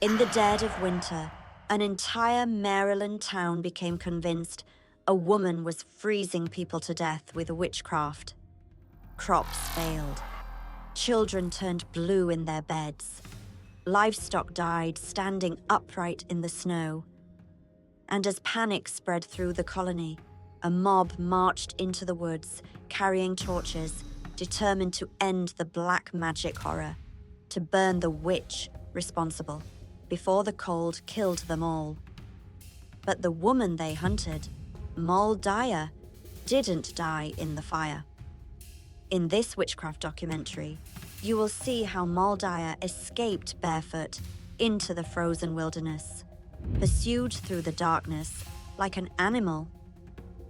In the dead of winter, an entire Maryland town became convinced a woman was freezing people to death with witchcraft. Crops failed. Children turned blue in their beds. Livestock died standing upright in the snow. And as panic spread through the colony, a mob marched into the woods, carrying torches, determined to end the black magic horror, to burn the witch responsible, before the cold killed them all. But the woman they hunted, Moll Dyer, didn't die in the fire. In this witchcraft documentary, you will see how Moll Dyer escaped barefoot into the frozen wilderness, pursued through the darkness like an animal.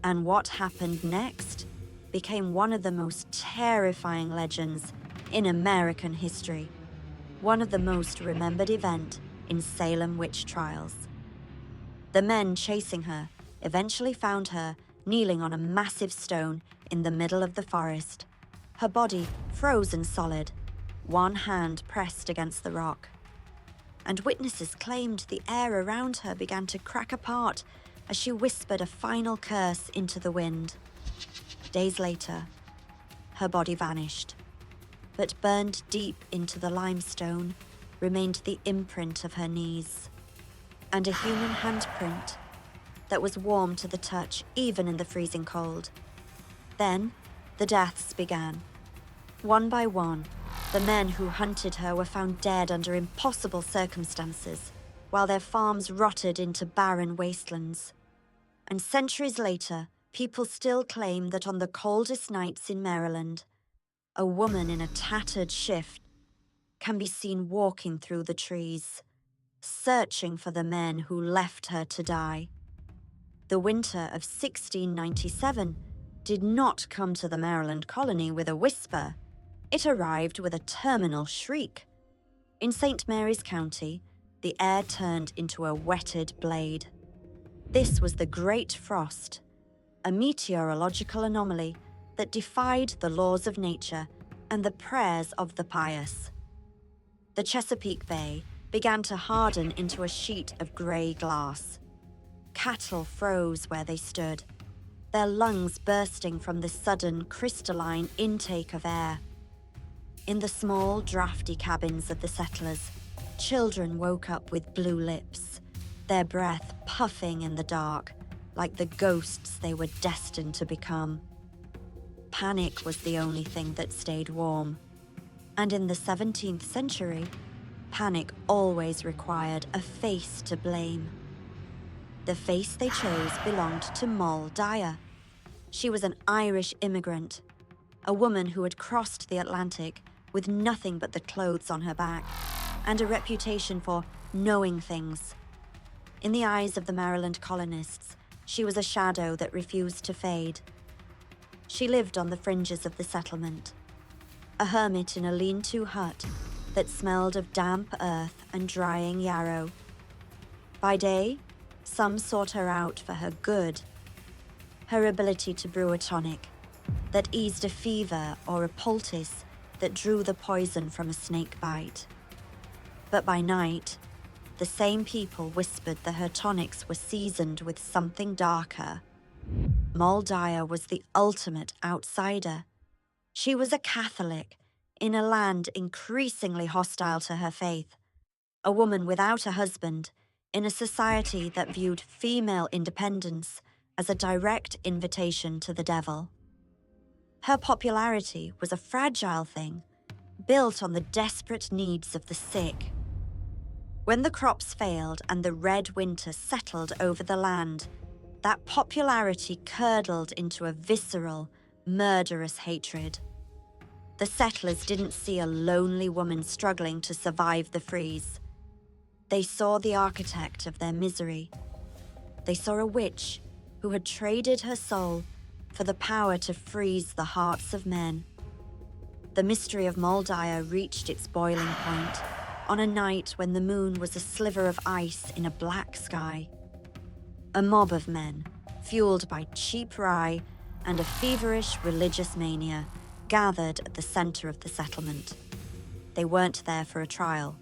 And what happened next became one of the most terrifying legends in American history, one of the most remembered events in Salem witch trials. The men chasing her eventually found her kneeling on a massive stone in the middle of the forest, her body frozen solid, one hand pressed against the rock. And witnesses claimed the air around her began to crack apart as she whispered a final curse into the wind. Days later, her body vanished, but burned deep into the limestone remained the imprint of her knees, and a human handprint that was warm to the touch even in the freezing cold. Then, the deaths began. One by one, the men who hunted her were found dead under impossible circumstances, while their farms rotted into barren wastelands. And centuries later, people still claim that on the coldest nights in Maryland, a woman in a tattered shift can be seen walking through the trees, searching for the men who left her to die. The winter of 1697 did not come to the Maryland colony with a whisper. It arrived with a terminal shriek. In St. Mary's County, the air turned into a wetted blade. This was the Great Frost, a meteorological anomaly that defied the laws of nature and the prayers of the pious. The Chesapeake Bay began to harden into a sheet of grey glass. Cattle froze where they stood, their lungs bursting from the sudden crystalline intake of air. In the small, drafty cabins of the settlers, children woke up with blue lips, their breath puffing in the dark, like the ghosts they were destined to become. Panic was the only thing that stayed warm. And in the 17th century, panic always required a face to blame. The face they chose belonged to Moll Dyer. She was an Irish immigrant, a woman who had crossed the Atlantic with nothing but the clothes on her back, and a reputation for knowing things. In the eyes of the Maryland colonists, she was a shadow that refused to fade. She lived on the fringes of the settlement, a hermit in a lean-to hut that smelled of damp earth and drying yarrow. By day, some sought her out for her good, her ability to brew a tonic that eased a fever or a poultice that drew the poison from a snake bite. But by night, the same people whispered that her tonics were seasoned with something darker. Moll Dyer was the ultimate outsider. She was a Catholic in a land increasingly hostile to her faith, a woman without a husband in a society that viewed female independence as a direct invitation to the devil. Her popularity was a fragile thing, built on the desperate needs of the sick. When the crops failed and the red winter settled over the land, that popularity curdled into a visceral, murderous hatred. The settlers didn't see a lonely woman struggling to survive the freeze. They saw the architect of their misery. They saw a witch who had traded her soul for the power to freeze the hearts of men. The mystery of Moll Dyer reached its boiling point on a night when the moon was a sliver of ice in a black sky. A mob of men, fueled by cheap rye and a feverish religious mania, gathered at the center of the settlement. They weren't there for a trial.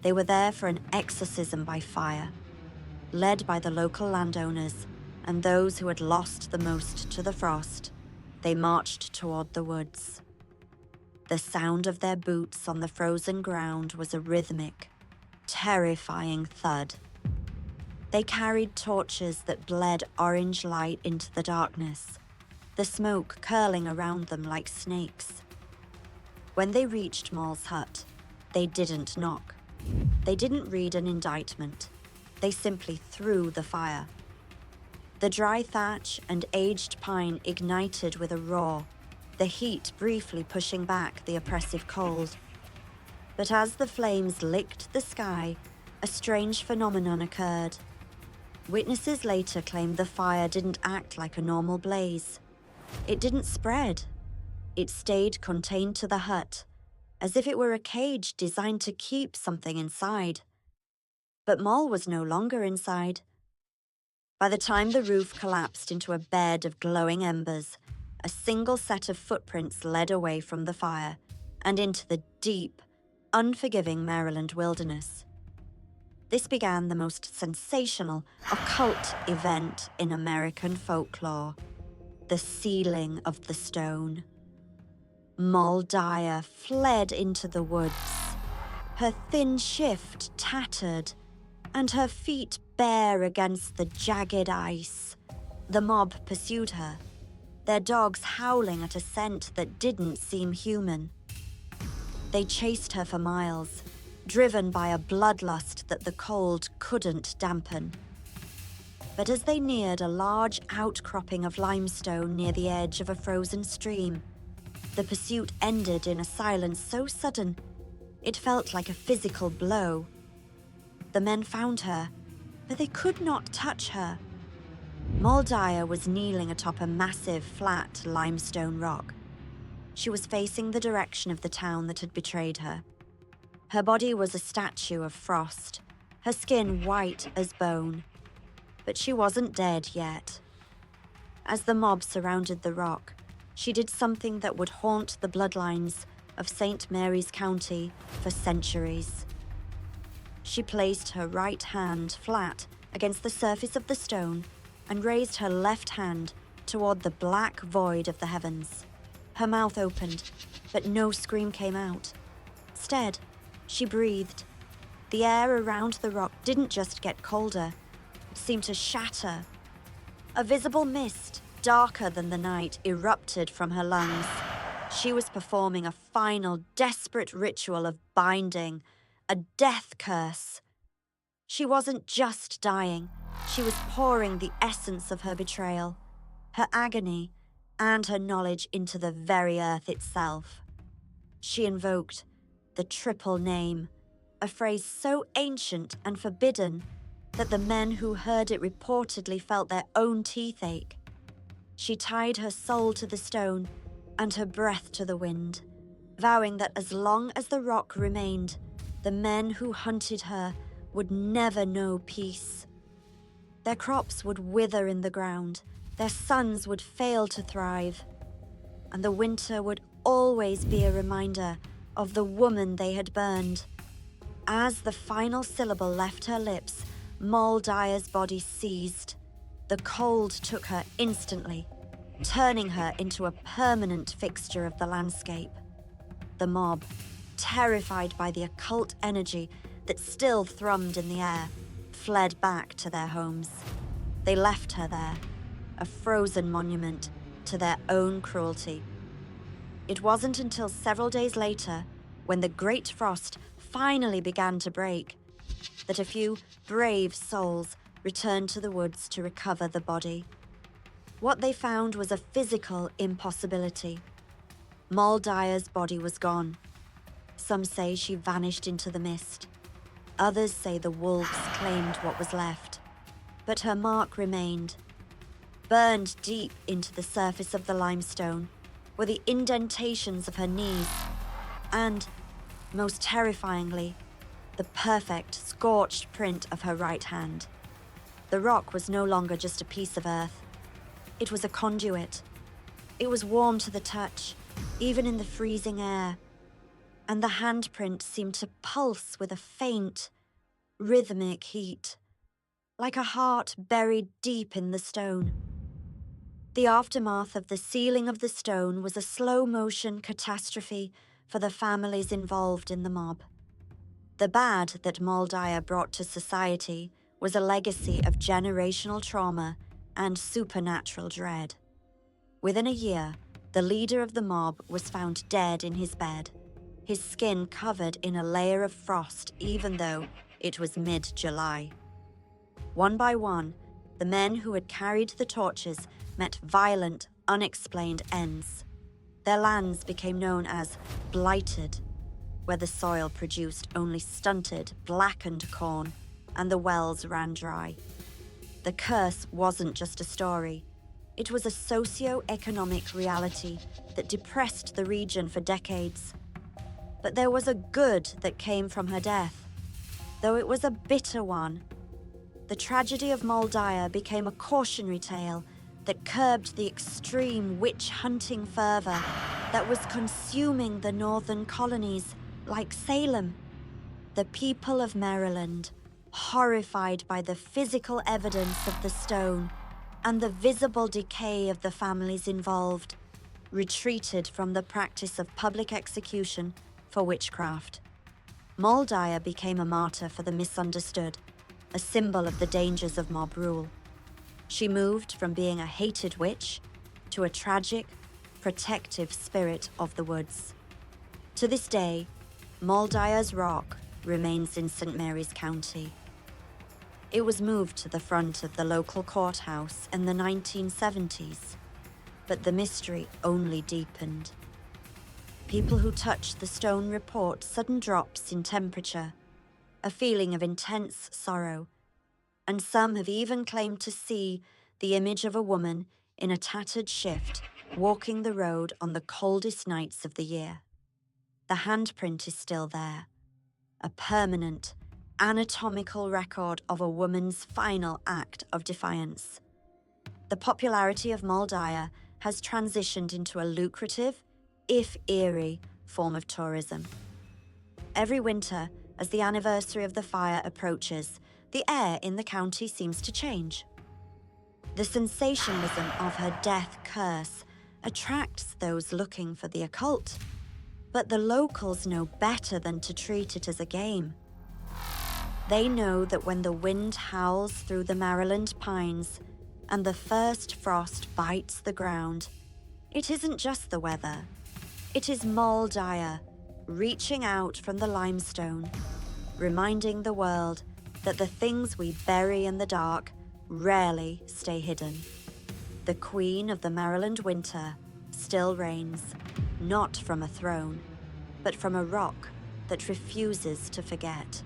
They were there for an exorcism by fire, led by the local landowners and those who had lost the most to the frost. They marched toward the woods. The sound of their boots on the frozen ground was a rhythmic, terrifying thud. They carried torches that bled orange light into the darkness, the smoke curling around them like snakes. When they reached Moll's hut, they didn't knock. They didn't read an indictment. They simply threw the fire. The dry thatch and aged pine ignited with a roar, the heat briefly pushing back the oppressive cold. But as the flames licked the sky, a strange phenomenon occurred. Witnesses later claimed the fire didn't act like a normal blaze. It didn't spread. It stayed contained to the hut, as if it were a cage designed to keep something inside. But Moll was no longer inside. By the time the roof collapsed into a bed of glowing embers, a single set of footprints led away from the fire and into the deep, unforgiving Maryland wilderness. This began the most sensational, occult event in American folklore, the sealing of the stone. Moll Dyer fled into the woods, her thin shift tattered, and her feet bare against the jagged ice. The mob pursued her, their dogs howling at a scent that didn't seem human. They chased her for miles, driven by a bloodlust that the cold couldn't dampen. But as they neared a large outcropping of limestone near the edge of a frozen stream, the pursuit ended in a silence so sudden, it felt like a physical blow. The men found her, but they could not touch her. Moll Dyer was kneeling atop a massive, flat limestone rock. She was facing the direction of the town that had betrayed her. Her body was a statue of frost, her skin white as bone. But she wasn't dead yet. As the mob surrounded the rock, she did something that would haunt the bloodlines of St. Mary's County for centuries. She placed her right hand flat against the surface of the stone and raised her left hand toward the black void of the heavens. Her mouth opened, but no scream came out. Instead, she breathed. The air around the rock didn't just get colder, it seemed to shatter. A visible mist, darker than the night, erupted from her lungs. She was performing a final, desperate ritual of binding, a death curse. She wasn't just dying, she was pouring the essence of her betrayal, her agony, and her knowledge into the very earth itself. She invoked the triple name, a phrase so ancient and forbidden that the men who heard it reportedly felt their own teeth ache. She tied her soul to the stone and her breath to the wind, vowing that as long as the rock remained, the men who hunted her would never know peace. Their crops would wither in the ground, their sons would fail to thrive, and the winter would always be a reminder of the woman they had burned. As the final syllable left her lips, Moll Dyer's body seized. The cold took her instantly, turning her into a permanent fixture of the landscape. The mob, terrified by the occult energy that still thrummed in the air, fled back to their homes. They left her there, a frozen monument to their own cruelty. It wasn't until several days later, when the great frost finally began to break, that a few brave souls returned to the woods to recover the body. What they found was a physical impossibility. Moll Dyer's body was gone. Some say she vanished into the mist. Others say the wolves claimed what was left. But her mark remained. Burned deep into the surface of the limestone were the indentations of her knees and, most terrifyingly, the perfect, scorched print of her right hand. The rock was no longer just a piece of earth. It was a conduit. It was warm to the touch, even in the freezing air. and the handprint seemed to pulse with a faint, rhythmic heat, like a heart buried deep in the stone. The aftermath of the sealing of the stone was a slow-motion catastrophe for the families involved in the mob. The bad that Moll Dyer brought to society was a legacy of generational trauma and supernatural dread. Within a year, the leader of the mob was found dead in his bed, his skin covered in a layer of frost even though it was mid-July. One by one, the men who had carried the torches met violent, unexplained ends. Their lands became known as blighted, where the soil produced only stunted, blackened corn, and the wells ran dry. The curse wasn't just a story. It was a socio-economic reality that depressed the region for decades. But there was a good that came from her death, though it was a bitter one. The tragedy of Moll Dyer became a cautionary tale that curbed the extreme witch-hunting fervor that was consuming the northern colonies, like Salem. The people of Maryland, horrified by the physical evidence of the stone and the visible decay of the families involved, retreated from the practice of public execution for witchcraft. Moll Dyer became a martyr for the misunderstood, a symbol of the dangers of mob rule. She moved from being a hated witch to a tragic, protective spirit of the woods. To this day, Moll Dyer's rock remains in St. Mary's County. It was moved to the front of the local courthouse in the 1970s, but the mystery only deepened. People who touched the stone report sudden drops in temperature, a feeling of intense sorrow, and some have even claimed to see the image of a woman in a tattered shift walking the road on the coldest nights of the year. The handprint is still there, a permanent, anatomical record of a woman's final act of defiance. The popularity of Moll Dyer has transitioned into a lucrative, if eerie, form of tourism. Every winter, as the anniversary of the fire approaches, the air in the county seems to change. The sensationalism of her death curse attracts those looking for the occult, but the locals know better than to treat it as a game. They know that when the wind howls through the Maryland pines and the first frost bites the ground, it isn't just the weather. It is Moll Dyer reaching out from the limestone, reminding the world that the things we bury in the dark rarely stay hidden. The queen of the Maryland winter still reigns, not from a throne, but from a rock that refuses to forget.